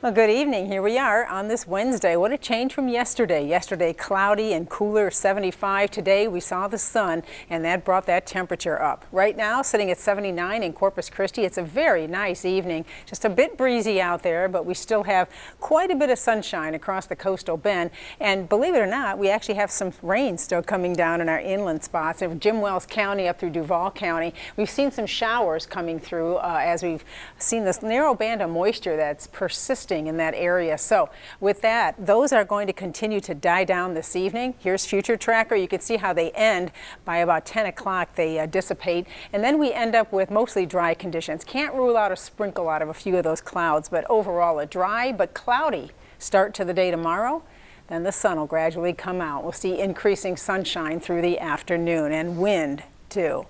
Well, good evening. Here we are on this Wednesday. What a change from yesterday. Yesterday, cloudy and cooler, 75. Today, we saw the sun, and that brought that temperature up. Right now, sitting at 79 in Corpus Christi. It's a very nice evening. Just a bit breezy out there, but we still have quite a bit of sunshine across the coastal bend. And believe it or not, we actually have some rain still coming down in our inland spots. In Jim Wells County up through Duval County, we've seen some showers coming through as we've seen this narrow band of moisture that's persisting in that area. So with that, those are going to continue to die down this evening. Here's Future Tracker. You can see how they end by about 10 o'clock. They dissipate, and then we end up with mostly dry conditions. Can't rule out a sprinkle out of a few of those clouds, but overall a dry but cloudy start to the day tomorrow. Then the sun will gradually come out. We'll see increasing sunshine through the afternoon and wind too.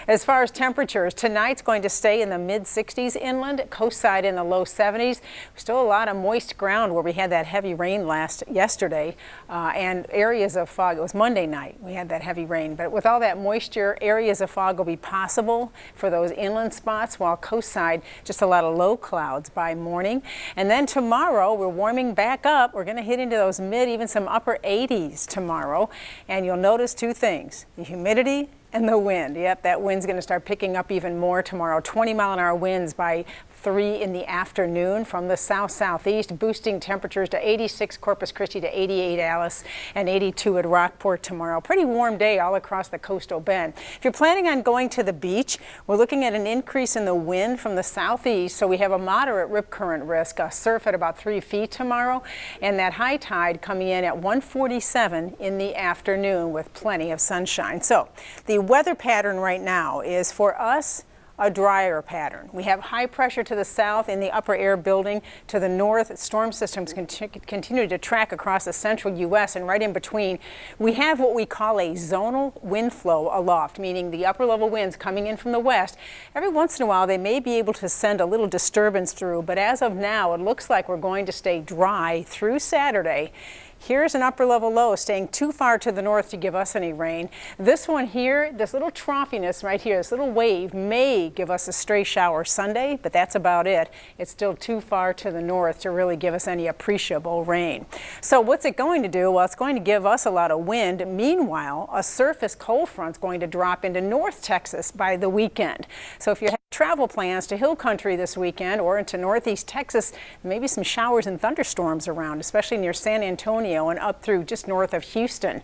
As far as temperatures, tonight's going to stay in the mid-60s inland, coast side in the low 70s. Still a lot of moist ground where we had that heavy rain yesterday and areas of fog. It was Monday night we had that heavy rain, but with all that moisture, areas of fog will be possible for those inland spots, while coast side, just a lot of low clouds by morning. And then tomorrow, we're warming back up. We're going to hit into those mid, even some upper 80s tomorrow. And you'll notice two things: the humidity and the wind. Yep, that wind's going to start picking up even more tomorrow. 20-mile-an-hour winds by 3 in the afternoon from the south-southeast, boosting temperatures to 86 Corpus Christi, to 88 Alice, and 82 at Rockport tomorrow. Pretty warm day all across the coastal bend. If you're planning on going to the beach, we're looking at an increase in the wind from the southeast, so we have a moderate rip current risk, a surf at about 3 feet tomorrow, and that high tide coming in at 1:47 in the afternoon with plenty of sunshine. So the weather pattern right now is for us a drier pattern. We have high pressure to the south in the upper air building. To the north, storm systems continue to track across the central U.S., and right in between, we have what we call a zonal wind flow aloft, meaning the upper level winds coming in from the west. Every once in a while, they may be able to send a little disturbance through, but as of now, it looks like we're going to stay dry through Saturday. Here's an upper level low staying too far to the north to give us any rain. This one here, this little troughiness right here, this little wave may give us a stray shower Sunday, but that's about it. It's still too far to the north to really give us any appreciable rain. So what's it going to do? Well, it's going to give us a lot of wind. Meanwhile, a surface cold front's going to drop into North Texas by the weekend. So if you have travel plans to hill country this weekend or into northeast Texas, maybe some showers and thunderstorms around, especially near San Antonio and up through just north of Houston.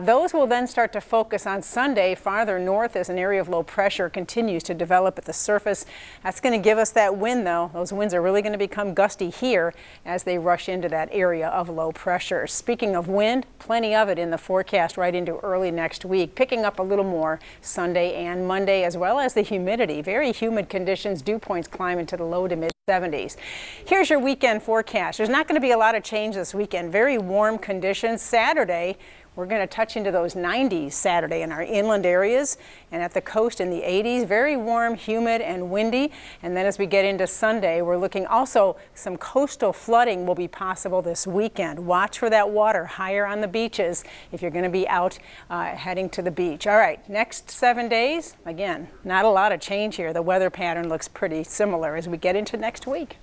Those will then start to focus on Sunday farther north as an area of low pressure continues to develop at the surface. That's going to give us that wind, though. Those winds are really going to become gusty here as they rush into that area of low pressure. Speaking of wind, plenty of it in the forecast right into early next week, picking up a little more Sunday and Monday, as well as the humidity. Very humid conditions, dew points climb into the low to mid 70s. Here's your weekend forecast. There's not going to be a lot of change this weekend. Very warm conditions. Saturday, we're going to touch into those 90s Saturday in our inland areas, and at the coast in the 80s. Very warm, humid, and windy. And then as we get into Sunday, we're looking also some coastal flooding will be possible this weekend. Watch for that water higher on the beaches if you're going to be out heading to the beach. All right, next 7 days, again, not a lot of change here. The weather pattern looks pretty similar as we get into next week.